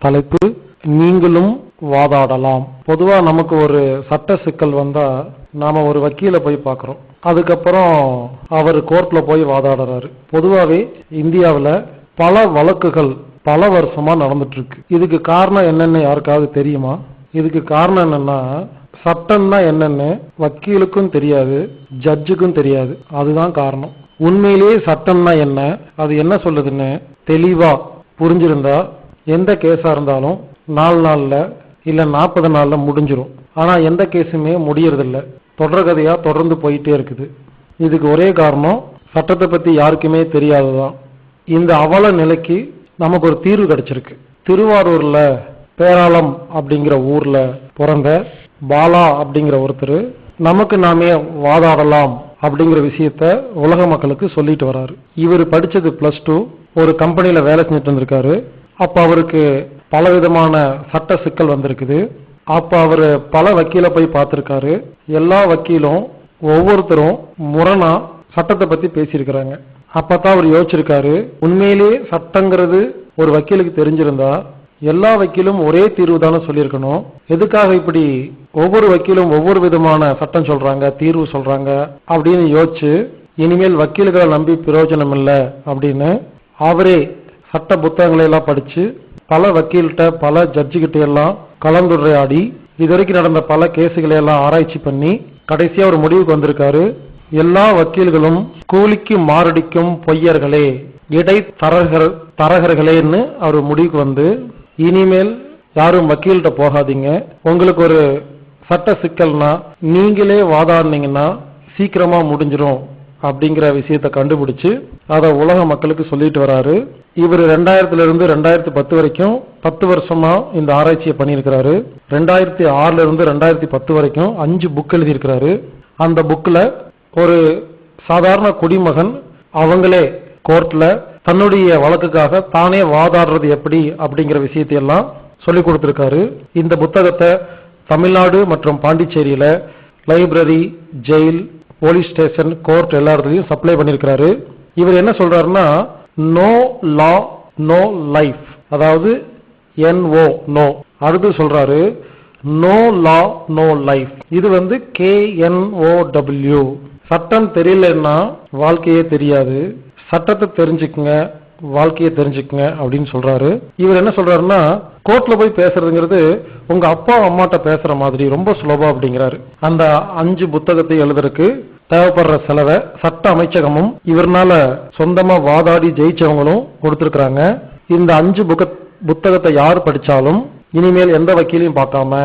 தலைப்பு நீங்களும் வாதாடலாம். பொதுவா நமக்கு ஒரு சட்ட சிக்கல் வந்தா நாம ஒரு வக்கீல போய் பார்க்கிறோம். அதுக்கப்புறம் அவர் கோர்ட்ல போய் வாதாடுறாரு. பொதுவாவே இந்தியாவில் பல வழக்குகள் பல வருஷமா நடந்துட்டு இருக்கு. இதுக்கு காரணம் என்னன்னு யாருக்காவது தெரியுமா? இதுக்கு காரணம் என்னன்னா, சட்டம்னா என்னன்னு வக்கீலுக்கும் தெரியாது, ஜட்ஜுக்கும் தெரியாது. அதுதான் காரணம். உண்மையிலேயே சட்டம்னா என்ன, அது என்ன சொல்லுதுன்னு தெளிவா புரிஞ்சிருந்தா எந்த கேஸா இருந்தாலும் 4 நாள்ல இல்ல 40 நாள்ல முடிஞ்சிடும். ஆனா எந்த கேஸுமே முடியறதில்ல, தொடர் கதையா தொடர்ந்து போயிட்டே இருக்குது. இதுக்கு ஒரே காரணம் சட்டத்தை பத்தி யாருக்குமே தெரியாதுதான். இந்த அவல நிலைக்கு நமக்கு ஒரு தீர்வு கிடைச்சிருக்கு. திருவாரூர்ல பேராளம் அப்படிங்கிற ஊர்ல பிறந்த பாலா அப்படிங்கிற ஒருத்தர் நமக்கு நாமே வாதாடலாம் அப்படிங்கிற விஷயத்த உலக மக்களுக்கு சொல்லிட்டு வராரு. இவர் படிச்சது +2, ஒரு கம்பெனில வேலை செஞ்சுட்டு இருந்திருக்காரு. அப்ப அவருக்கு பல விதமான சட்ட சிக்கல் வந்திருக்குது. அப்ப அவரு பல வக்கீல போய் பார்த்திருக்காரு. எல்லா வக்கீலும் ஒவ்வொருத்தரும் முரணா சட்டத்தை பத்தி பேசியிருக்கிறாங்க. அப்பதான் அவர் யோசிச்சிருக்காரு, உண்மையிலேயே சட்டங்கிறது ஒரு வக்கீலுக்கு தெரிஞ்சிருந்தா எல்லா வக்கீலும் ஒரே தீர்வு தானே சொல்லியிருக்கணும். எதுக்காக இப்படி ஒவ்வொரு வக்கீலும் ஒவ்வொரு விதமான சட்டம் சொல்றாங்க, தீர்வு சொல்றாங்க அப்படின்னு யோசிச்சு இனிமேல் வக்கீல்களை நம்பி பிரயோஜனம் இல்லை அப்படின்னு அவரே சட்ட புத்தகங்களை எல்லாம் படிச்சு பல வக்கீல்கிட்ட பல ஜட்ஜுகிட்ட எல்லாம் கலந்துரையாடி இதுவரைக்கும் நடந்த பல கேஸுகளை எல்லாம் ஆராய்ச்சி பண்ணி கடைசியா ஒரு முடிவுக்கு வந்திருக்காரு. எல்லா வக்கீல்களும் கூலிக்கு மாரடிக்கும் பொய்யர்களே, இடை தரகர்களேன்னு அவர் முடிவுக்கு வந்து இனிமேல் யாரும் வக்கீல்கிட்ட போகாதீங்க, உங்களுக்கு ஒரு சட்ட சிக்கல்னா நீங்களே வாதாடினீங்கன்னா சீக்கிரமா முடிஞ்சிடும் அப்படிங்கிற விஷயத்தை கண்டுபிடிச்சு அதை உலக மக்களுக்கு சொல்லிட்டு வராரு. இவர் 2000 இருந்து 2010 வரைக்கும் 10 வருஷமா இந்த ஆராய்ச்சியை பண்ணியிருக்கிறாரு. 2006 இருந்து 2010 வரைக்கும் 5 புக் எழுதியிருக்கிறாரு. அந்த புக்ல ஒரு சாதாரண குடிமகன் அவங்களே கோர்ட்ல தன்னுடைய வழக்குக்காக தானே வாதாடுறது எப்படி அப்படிங்கிற விஷயத்தை எல்லாம் சொல்லி கொடுத்திருக்காரு. இந்த புத்தகத்தை தமிழ்நாடு மற்றும் பாண்டிச்சேரியில library, jail, police station, court எல்லாத்தையும் சப்ளை பண்ணியிருக்கிறாரு. இவர் என்ன சொல்றாருன்னா, நோ லா நோ லைஃப், அதாவது NO நோ. அடுத்து சொல்றாரு நோ லா நோ லைஃப். இது KNOW. சட்டம் தெரியலன்னா வாழ்க்கையே தெரியாது, சட்டத்தை தெரிஞ்சுக்குங்க, வாழ்க்கையை தெரிஞ்சுக்குங்க அப்படின்னு சொல்றாரு. இவர் என்ன சொல்றாருன்னா, கோர்ட்ல போய் பேசுறதுங்கிறது உங்க அப்பா அம்மாட்ட பேசுற மாதிரி ரொம்ப சுலபம் அப்படிங்கிறாரு. அந்த 5 புத்தகத்தை எழுதுறதுக்கு தேவைப்படுற செலவை சட்ட அமைச்சகமும் இவர்னால சொந்தமா வாதாடி ஜெயிச்சவங்களும் கொடுத்திருக்கிறாங்க. இந்த 5 புத்தகத்தை யார் படிச்சாலும் இனிமேல் எந்த வக்கீலையும் பார்க்காம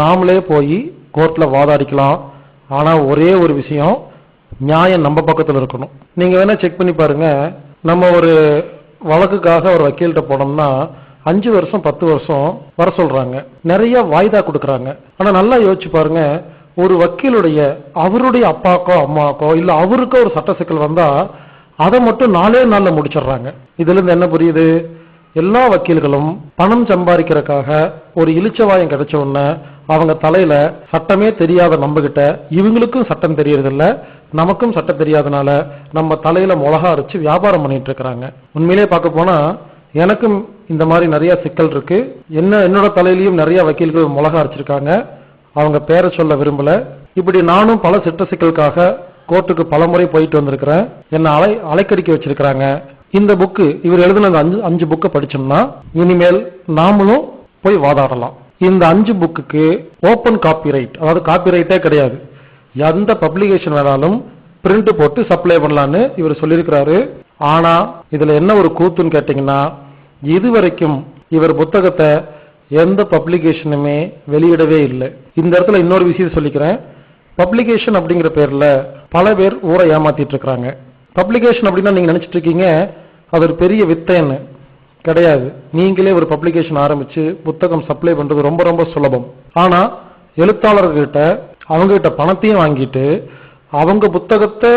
நாமளே போய் கோர்ட்ல வாதாடிக்கலாம். ஆனா ஒரே ஒரு விஷயம், நியாயம் நம்ம பக்கத்துல இருக்கணும். நீங்க வேணா செக் பண்ணி பாருங்க, நம்ம ஒரு வழக்குக்காக ஒரு வக்கீல்கிட்ட போனோம்னா 5 வருஷம் 10 வருஷம் வர சொல்றாங்க, நிறைய வாய்தா கொடுக்கறாங்க. ஆனா நல்லா யோசிச்சு பாருங்க, ஒரு வக்கீலுடைய அவருடைய அப்பாக்கோ அம்மாக்கோ இல்ல அவருக்கோ ஒரு சட்ட சிக்கல் வந்தா அதை மட்டும் 4 நாள்ல முடிச்சிடுறாங்க. இதுல இருந்து என்ன புரியுது, எல்லா வக்கீல்களும் பணம் சம்பாதிக்கிறதுக்காக ஒரு இளிச்சவாயம் கிடைச்ச உடனே அவங்க தலையில சட்டமே தெரியாத நம்ம கிட்ட இவங்களுக்கும் சட்டம் தெரியறதில்ல, நமக்கும் சட்டம் தெரியாதனால நம்ம தலையில மிளகா அரைச்சு வியாபாரம் பண்ணிட்டு இருக்கிறாங்க. உண்மையிலே பார்க்க போனா எனக்கும் இந்த மாதிரி நிறைய சிக்கல் இருக்கு. என்னோட தலையிலையும் நிறைய வக்கீல்கள் மிளகா அரைச்சிருக்காங்க. அவங்க பேரை சொல்ல விரும்பல. இப்படி நானும் பல சட்ட சிக்கலுக்காக கோர்ட்டுக்கு பல முறை போயிட்டு வந்திருக்கிறேன். என்ன அலைக்கடிக்க வச்சிருக்கிறாங்க. இந்த புக்கு இவர் எழுதின அந்த 5 புக்கை படிச்சோம்னா இனிமேல் நாமளும் போய் வாதாடலாம். இந்த 5 புக்குக்கு ஓபன் காப்பிரைட், அதாவது காப்பிரைட்டே கிடையாது, எந்த பப்ளிகேஷன் வேணாலும் பிரிண்ட் போட்டு சப்ளை பண்ணலான்னு இவர் சொல்லியிருக்கிறாரு. ஆனா இதுல என்ன ஒரு கூத்துன்னு கேட்டீங்கன்னா, இதுவரைக்கும் இவர் புத்தகத்தை எந்த பப்ளிகேஷனுமே வெளியிடவே இல்லை. இந்த இடத்துல இன்னொரு விஷயம் சொல்லிக்கிறேன். பப்ளிகேஷன் அப்படிங்கிற பேர்ல பல பேர் ஊரை ஏமாத்திட்டு இருக்கிறாங்க. பப்ளிகேஷன் அப்படின்னா நீங்க நினைச்சிட்டு இருக்கீங்க அது ஒரு பெரிய வித்தைன்னு. கிடையாது. நீங்களே ஒரு பப்ளிகேஷன் ஆரம்பிச்சு புத்தகம் சப்ளை பண்றது ரொம்ப ரொம்ப சுலபம். ஆனா எழுத்தாளர்கிட்ட அவங்க கிட்ட பணத்தையும் வாங்கிட்டு அவங்க புத்தகத்தை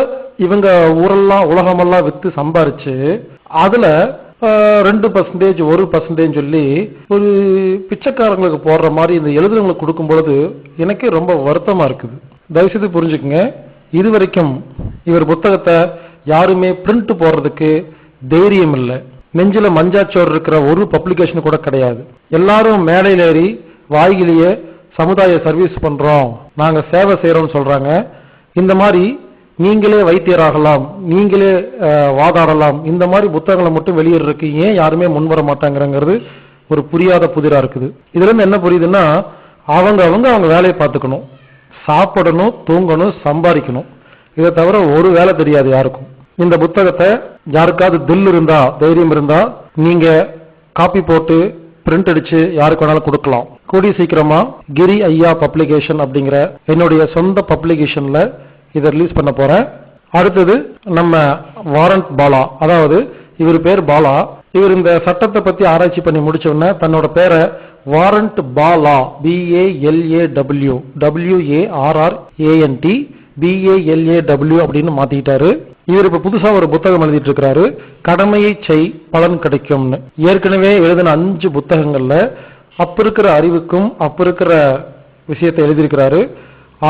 இவங்க ஊரெல்லாம் உலகமெல்லாம் வித்து சம்பாரிச்சு அதுல 2% 1% சொல்லி ஒரு பிச்சைக்காரங்களுக்கு போடுற மாதிரி இந்த எழுதுறவங்களுக்கு கொடுக்கும் பொழுது எனக்கே ரொம்ப வருத்தமா இருக்குது. தயவுசெய்து புரிஞ்சுக்குங்க, இதுவரைக்கும் இவர் புத்தகத்தை யாருமே பிரிண்ட் போடுறதுக்கு தைரியம் இல்லை. நெஞ்சில மஞ்சாச்சோர் இருக்கிற ஒரு பப்ளிகேஷன் கூட கிடையாது. எல்லாரும் மேடையில் ஏறி வாய்கிலேயே சமுதாய சர்வீஸ் பண்றோம், நாங்க சேவை செய்யறோம்னு சொல்றாங்க. இந்த மாதிரி நீங்களே வைத்தியராகலாம், நீங்களே வாதாடலாம், இந்த மாதிரி புத்தகங்களை மட்டும் வெளியிடுறதுக்கு ஏன் யாருமே முன்வர மாட்டாங்கிறது ஒரு புரியாத புதிரா இருக்குது. இதுல இருந்து என்ன புரியுதுன்னா, அவங்க வேலையை பார்த்துக்கணும், சாப்பிடணும், தூங்கணும், சம்பாதிக்கணும். இதை தவிர ஒரு வேலை தெரியாது யாருக்கும். இந்த புத்தகத்தை யாருக்காவது தில் இருந்தா, தைரியம் இருந்தா நீங்க காப்பி போட்டு பிரிண்ட் அடிச்சு யாருக்கு வேணாலும் கொடுக்கலாம். கூடிய சீக்கிரமா கிரி ஐயா பப்ளிகேஷன் அப்படிங்கிற என்னுடைய சொந்த பப்ளிகேஷன்ல இதை ரிலீஸ் பண்ண போறேன். அடுத்தது நம்ம வாரண்ட் பாலா, அதாவது இவர் பேர் பாலா, இவர் இந்த சட்டத்தை பத்தி ஆராய்ச்சி பண்ணி முடிச்ச உடனே தன்னோட பேரை warrant Bala BALAW WARRANT BALAW அப்படின்னு மாத்திட்டாரு. இவர் இப்ப புதுசா ஒரு புத்தகம் எழுதிட்டு இருக்கிறாரு, கடமையை செய் பலன் கிடைக்கும்னு. ஏற்கனவே எழுதின 5 புத்தகங்கள்ல அப்ப இருக்கிற அறிவுக்கும் அப்ப இருக்கிற விஷயத்தை எழுதியிருக்கிறாரு.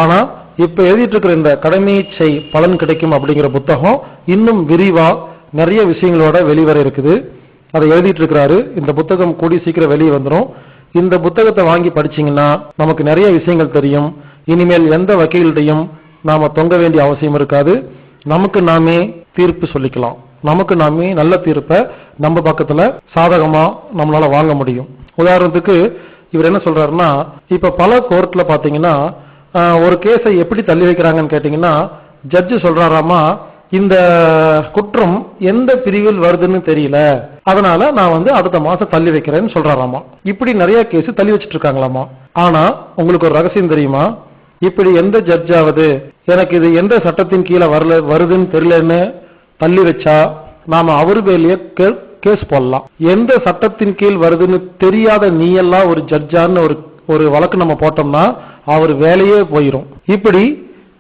ஆனா இப்ப எழுதிட்டு இருக்கிற இந்த கடமையை செய் பலன் கிடைக்கும் அப்படிங்கிற புத்தகம் இன்னும் விரிவா நிறைய விஷயங்களோட வெளிவர இருக்குது. அதை எழுதிட்டு இருக்கிறாரு. இந்த புத்தகம் கூடி சீக்கிரம் வெளியே வந்துடும். இந்த புத்தகத்தை வாங்கி படிச்சீங்கன்னா நமக்கு நிறைய விஷயங்கள் தெரியும். இனிமேல் எந்த வக்கீல்டையும் நாம தொங்க வேண்டிய அவசியம் இருக்காது. நமக்கு நாமே தீர்ப்பு சொல்லிக்கலாம். நமக்கு நாமே நல்ல தீர்ப்பை நம்ம பக்கத்துல சாதகமா நம்மளால வாங்க முடியும். உதாரணத்துக்கு இவர் என்ன சொல்றாருன்னா, இப்ப பல கோர்ட்ல பாத்தீங்கன்னா ஒரு கேஸை எப்படி தள்ளி வைக்கிறாங்கன்னு கேட்டீங்கன்னா, ஜட்ஜு சொல்றாராமா, இந்த குற்றம் எந்த பிரிவில் வருதுன்னு தெரியல, அதனால நான் அடுத்த மாசம் தள்ளி வைக்கிறேன்னு சொல்றாராமா. இப்படி நிறைய கேஸ் தள்ளி வச்சிட்டு இருக்காங்களாமா. ஆனா உங்களுக்கு ஒரு ரகசியம் தெரியுமா? இப்படி எந்த ஜட்ஜாவது எனக்கு இது எந்த சட்டத்தின் கீழே வருதுன்னு தெரியலன்னு தள்ளி வச்சா நாம அவரு பேர்லயே கேஸ் போடலாம். எந்த சட்டத்தின் கீழ் வருதுன்னு தெரியாத நீ எல்லாம் ஒரு ஜட்ஜான்னு ஒரு வழக்கு நம்ம போட்டோம்னா அவர் வேலையே போயிடும். இப்படி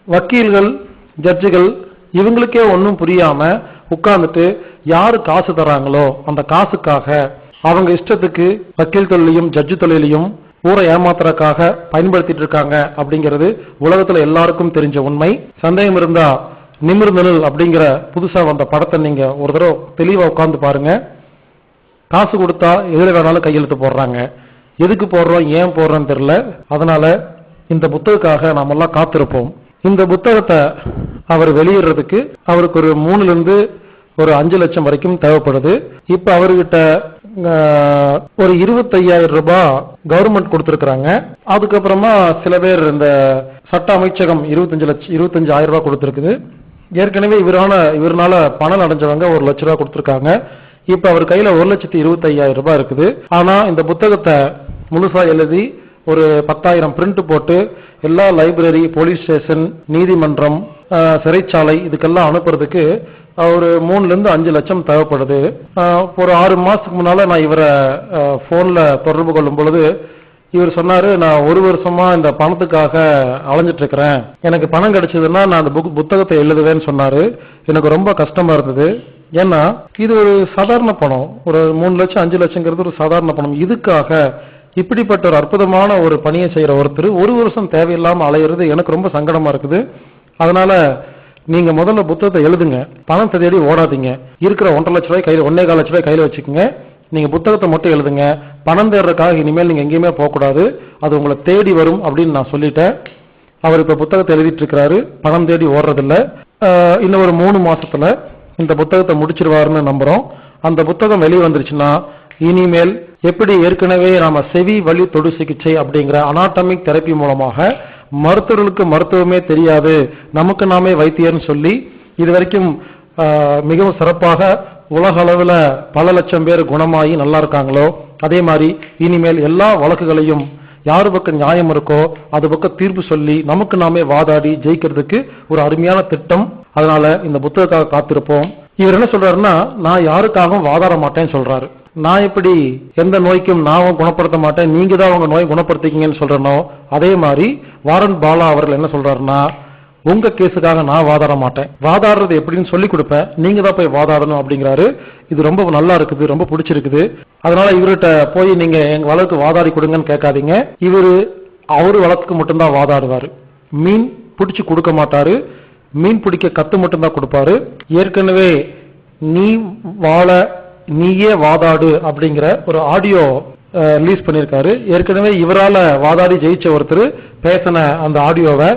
வக்கீல்கள், ஜட்ஜுகள் இவங்களுக்கே ஒன்றும் புரியாம உட்கார்ந்துட்டு யாரு காசு தராங்களோ அந்த காசுக்காக அவங்க இஷ்டத்துக்கு வக்கீல் தொழிலையும் ஜட்ஜு தொழிலையும் ஊரை ஏமாத்துறதுக்காக பயன்படுத்திட்டு இருக்காங்க அப்படிங்கிறது உலகத்துல எல்லாருக்கும் தெரிஞ்ச உண்மை. சந்தேகம் இருந்தா நிமிர்ந்தனல் அப்படிங்கிற புதுசா வந்த படத்தை நீங்க ஒரு தடவை தெளிவா உட்கார்ந்து பாருங்க. காசு கொடுத்தா எதுல வேணாலும் கையெழுத்து போடுறாங்க. எதுக்கு போடுறோம், ஏன் போடுறோன்னு தெரியல. அதனால இந்த புத்தகத்துக்காக நாம எல்லாம் காத்திருப்போம். இந்த புத்தகத்தை அவர் வெளியிடுறதுக்கு அவருக்கு ஒரு 3 இருந்து ஒரு 5 லட்சம் வரைக்கும் தேவைப்படுது. இப்ப அவர்கிட்ட ஒரு 25,000 ரூபாய் கவர்மெண்ட் கொடுத்திருக்கிறாங்க. அதுக்கப்புறமா சில பேர் இந்த சட்ட அமைச்சகம் 25,000 ரூபாய் கொடுத்திருக்குது. ஏற்கனவே இவரால பணம் அடைஞ்சவங்க 1 லட்சம் ரூபாய் கொடுத்திருக்காங்க. இப்ப அவர் கையில 1,25,000 ரூபாய் இருக்குது. ஆனா இந்த புத்தகத்தை முழுசா எழுதி ஒரு 10,000 பிரிண்ட் போட்டு எல்லா லைப்ரரி, போலீஸ் ஸ்டேஷன், நீதிமன்றம், சிறைச்சாலை இதுக்கெல்லாம் அனுப்புறதுக்கு ஒரு 3 இருந்து 5 லட்சம் தேவைப்படுது. ஒரு 6 மாசத்துக்கு முன்னால நான் இவரை போன்ல தொடர்பு கொள்ளும் பொழுது இவர் சொன்னாரு, நான் 1 வருஷமா இந்த பணத்துக்காக அலைஞ்சிட்டு இருக்கிறேன், எனக்கு பணம் கிடைச்சதுன்னா நான் அந்த புத்தகத்தை எழுதுவேன்னு சொன்னாரு. எனக்கு ரொம்ப கஷ்டமா இருந்தது. ஏன்னா இது ஒரு சாதாரண பணம், ஒரு 3 லட்சம் 5 லட்சங்கிறது ஒரு சாதாரண பணம். இதுக்காக இப்படிப்பட்ட ஒரு அற்புதமான ஒரு பணியை செய்யற ஒருத்தர் 1 வருஷம் தேவையில்லாம அலையிறது எனக்கு ரொம்ப சங்கடமா இருக்குது. அதனால நீங்க முதல்ல புத்தகத்தை எழுதுங்க, பணத்தை தேடி ஓடாதீங்க. இருக்கிற 1,50,000 ரூபாய் கையில 1,25 லட்சம் ரூபாய் கையில வச்சுக்கோங்க. நீங்க புத்தகத்தை மட்டும் எழுதுங்க. பணம் தேடுறதுக்காக இனிமேல் நீங்க எங்கேயுமே போகக்கூடாது, அது உங்களை தேடி வரும் அப்படின்னு நான் சொல்லிட்டேன். அவர் இப்ப புத்தகத்தை எழுதிட்டு இருக்கிறாரு, பணம் தேடி ஓடுறதில்ல. இன்னும் ஒரு 3 மாசத்துல இந்த புத்தகத்தை முடிச்சிருவாருன்னு நம்புறோம். அந்த புத்தகம் வெளியே வந்துருச்சுன்னா இனிமேல் எப்படி ஏற்கனவே நாம செவி வழி தொடு சிகிச்சை அப்படிங்கிற அனாட்டமிக் தெரப்பி மூலமாக மருத்துவர்களுக்கு மருத்துவமே தெரியாது, நமக்கு நாமே வைத்தியர்னு சொல்லி இது வரைக்கும் மிகவும் சிறப்பாக உலக அளவில் பல லட்சம் பேர் குணமாகி நல்லா இருக்காங்களோ, அதே மாதிரி இனிமேல் எல்லா வழக்குகளையும் யாரு பக்கம் நியாயம் இருக்கோ அது பக்கம் தீர்ப்பு சொல்லி நமக்கு நாமே வாதாடி ஜெயிக்கிறதுக்கு ஒரு அருமையான திட்டம். அதனால இந்த புத்தகத்துக்காக காத்திருப்போம். இவர் என்ன சொல்றாருன்னா, நான் யாருக்காகவும் வாதாட மாட்டேன்னு சொல்றாரு. நான் எப்படி எந்த நோய்க்கும் நான் குணப்படுத்த மாட்டேன், நீங்க தான் உங்க நோய் குணப்படுத்திக்கீங்கன்னு சொல்றனோ அதே மாதிரி வாரண்ட் பாலா அவர்கள் என்ன சொல்றாருன்னா, உங்க கேஸுக்காக நான் வாதாட மாட்டேன், வாதாடுறது எப்படின்னு சொல்லி கொடுப்பேன், நீங்க தான் போய் வாதாடணும் அப்படிங்கிறாரு. இது ரொம்ப நல்லா இருக்குது, ரொம்ப பிடிச்சிருக்குது. அதனால இவர்கிட்ட போய் நீங்க எங்க வழக்கு வாதாடி கொடுங்கன்னு கேட்காதீங்க. அவரு வழக்கு மட்டும்தான் வாதாடுவாரு, மீன் பிடிச்சு கொடுக்க மாட்டாரு. மீன் பிடிக்க கத்து மட்டும்தான் கொடுப்பாரு. ஏற்கனவே நீ வாழ நீயே வாதாடு அப்படிங்கிற ஒரு ஆடியோ ரிலீஸ் பண்ணியிருக்காரு. ஏற்கனவே இவரால வாதாடி ஜெயிச்ச ஒருத்தர் பேசின அந்த ஆடியோவை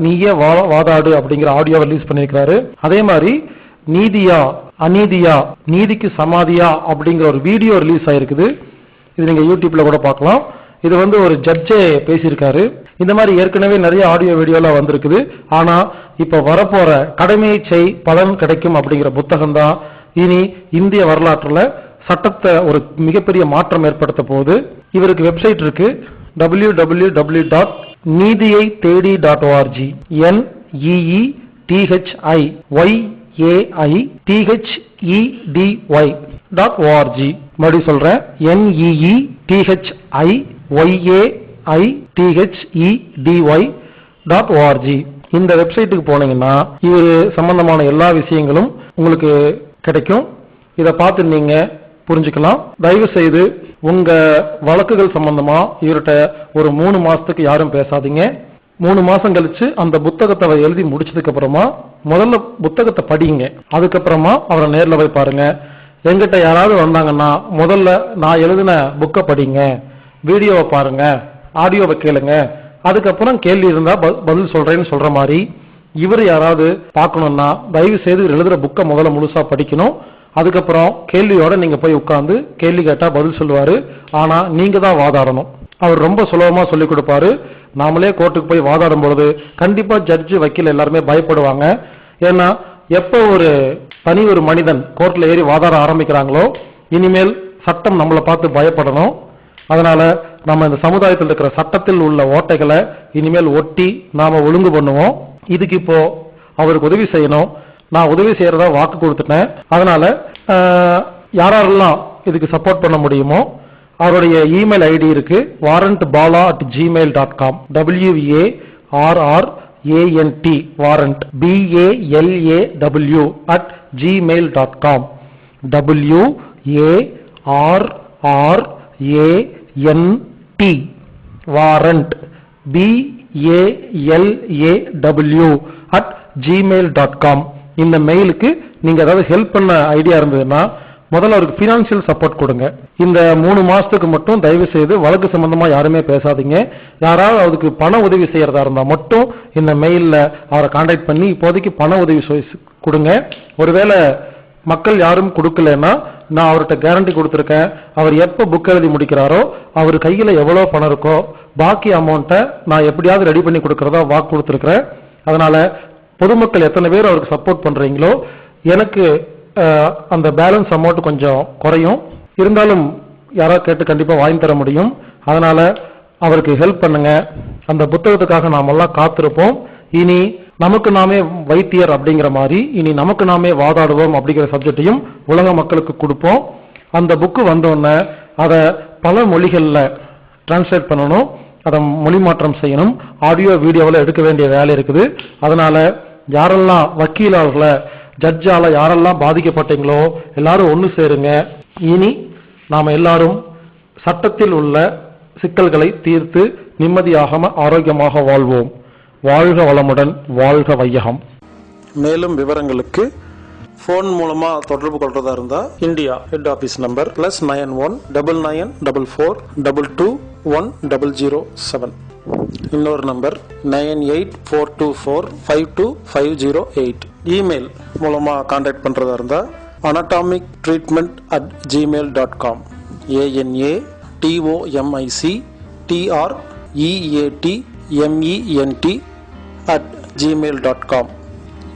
நீயே வாதாடு அப்படிங்கிற ஆடியோவை ரிலீஸ் பண்ணியிருக்காரு. அதே மாதிரி நீதியா அநீதியா நீதிக்கு சமாதியா அப்படிங்கிற ஒரு வீடியோ ரிலீஸ் ஆயிருக்குது. இது நீங்க யூடியூப்ல கூட பார்க்கலாம். இது ஒரு ஜட்ஜே பேசியிருக்காரு. இந்த மாதிரி ஏற்கனவே நிறைய ஆடியோ வீடியோலாம் வந்திருக்குது. ஆனா இப்ப வரப்போற கடமையை செய் பலன் கிடைக்கும் அப்படிங்கிற புத்தகம் தான் இனி இந்திய வரலாற்றுல சட்டத்தை ஒரு மிகப்பெரிய மாற்றம் ஏற்படுத்த போகுது. இவருக்கு வெப்சைட் இருக்கு, www.neethiyai.org neethiyai.org. மறுபடி சொல்றேன், neethiyai.org. இந்த வெப்சைட்டுக்கு போனீங்கன்னா இது சம்பந்தமான எல்லா விஷயங்களும் உங்களுக்கு கிடைக்கும். இதை பார்த்து நீங்க புரிஞ்சுக்கலாம். தயவு செய்து உங்க வழக்குகள் சம்பந்தமா இவர்கிட்ட ஒரு 3 மாசத்துக்கு யாரும் பேசாதீங்க. 3 மாசம் கழிச்சு அந்த புத்தகத்தை எழுதி முடிச்சதுக்கு அப்புறமா முதல்ல புத்தகத்தை படிங்க. அதுக்கப்புறமா அவரை நேரில் போய் பாருங்க. எங்கிட்ட யாராவது வந்தாங்கன்னா முதல்ல நான் எழுதின புக்கை படிங்க, வீடியோவை பாருங்க, ஆடியோவை கேளுங்க, அதுக்கப்புறம் கேள்வி இருந்தா பதில் சொல்றேன்னு சொல்ற மாதிரி இவர் யாராவது பார்க்கணும்னா தயவு செய்து எழுதுற புக்கை முதல்ல முழுசா படிக்கணும். அதுக்கப்புறம் கேள்வியோட நீங்க போய் உட்கார்ந்து கேள்வி கேட்டா பதில் சொல்லுவாரு. ஆனா நீங்க தான் வாதாடணும். அவர் ரொம்ப சுலபமா சொல்லிக் கொடுப்பாரு. நாமளே கோர்ட்டுக்கு போய் வாதாடும் பொழுது கண்டிப்பா ஜட்ஜு வக்கீல் எல்லாருமே பயப்படுவாங்க. ஏன்னா எப்ப ஒரு மனிதன் கோர்ட்ல ஏறி வாதாட ஆரம்பிக்கிறாங்களோ இனிமேல் சட்டம் நம்மளை பார்த்து பயப்படணும். அதனால நம்ம இந்த சமுதாயத்தில் இருக்கிற சட்டத்தில் உள்ள ஓட்டைகளை இனிமேல் ஒட்டி நாம ஒழுங்கு பண்ணுவோம். இதுக்கு இப்போ அவருக்கு உதவி செய்யணும். நான் உதவி செய்யறதா வாக்கு கொடுத்துட்டேன். அதனால யாரெல்லாம் இதுக்கு சப்போர்ட் பண்ண முடியுமோ அவருடைய இமெயில் ஐடி இருக்கு, warrantbala@gmail.com WARRANT warrant BALAW@gmail.com WARRANT warrant BALAW@gmail.com. இந்த மெயிலுக்கு நீங்க ஏதாவது ஹெல்ப் பண்ண ஐடியா இருந்ததுன்னா முதல்ல அவருக்கு பினான்சியல் சப்போர்ட் கொடுங்க. இந்த 3 மாசத்துக்கு மட்டும் தயவு செய்து வழக்கு சம்பந்தமா யாருமே பேசாதீங்க. யாராவது அதுக்கு பண உதவி செய்யறதா இருந்தா மட்டும் இந்த மெயில்ல அவரை கான்டாக்ட் பண்ணி இப்போதைக்கு பண உதவி கொடுங்க. ஒருவேளை மக்கள் யாரும் கொடுக்கலன்னா நான் அவர்கிட்ட கேரண்டி கொடுத்துருக்கேன். அவர் எப்ப புக் எழுதி முடிக்கிறாரோ அவர் கையில எவ்வளவு பணம் இருக்கோ பாக்கி அமௌண்ட்டை நான் எப்படியாவது ரெடி பண்ணி கொடுக்கறதா வாக்கு கொடுத்துருக்கிறேன். அதனால பொதுமக்கள் எத்தனை பேர் அவருக்கு சப்போர்ட் பண்றீங்களோ எனக்கு அந்த பேலன்ஸ் அமௌண்ட் கொஞ்சம் குறையும். இருந்தாலும் யாராவது கேட்டு கண்டிப்பா வாங்கி தர முடியும். அதனால அவருக்கு ஹெல்ப் பண்ணுங்க. அந்த புத்தகத்துக்காக நாம எல்லாம் காத்திருப்போம். இனி நமக்கு நாமே வைத்தியர் அப்படிங்கிற மாதிரி இனி நமக்கு நாமே வாதாடுவோம் அப்படிங்கிற சப்ஜெக்டையும் உலக மக்களுக்கு கொடுப்போம். அந்த புக்கு வந்தோடனே அதை பல மொழிகள்ல டிரான்ஸ்லேட் பண்ணணும், அதை மொழி மாற்றம் செய்யணும், ஆடியோ வீடியோவில் எடுக்க வேண்டிய வேலை இருக்குது. அதனால யாரெல்லாம் வக்கீலாளர்களை ஜட்ஜால யாரெல்லாம் பாதிக்கப்பட்டீங்களோ எல்லாரும் ஒன்று சேருங்க. இனி நாம எல்லாரும் சட்டத்தில் உள்ள சிக்கல்களை தீர்த்து நிம்மதியாக ஆரோக்கியமாக வாழ்வோம். வாழ்க வளமுடன், வாழ்க வையகம். மேலும் விவரங்களுக்கு போன் மூலமா தொடர்பு கொள்றதா இருந்தா இந்தியா ஹெட் ஆபீஸ் நம்பர் +91 9944221007. இன்னொரு நம்பர் 9842452508. இமெயில் மூலமா கான்டாக்ட் பண்றதா இருந்தா anatomictreatment@gmail.com ANATOMICTREATMENT@gmail.com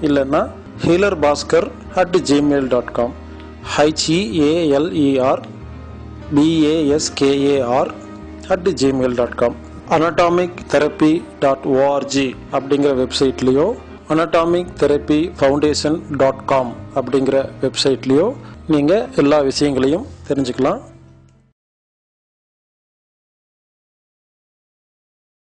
இல்லைன்னா healerbhaskar@gmail.com HEALERBASKAR@gmail.com anatomictherapy.org அப்படிங்கிற வெப்சைட்லயோ anatomictherapyfoundation.com அப்படிங்கிற வெப்சைட்லயோ நீங்க எல்லா விஷயங்களையும் தெரிஞ்சுக்கலாம்.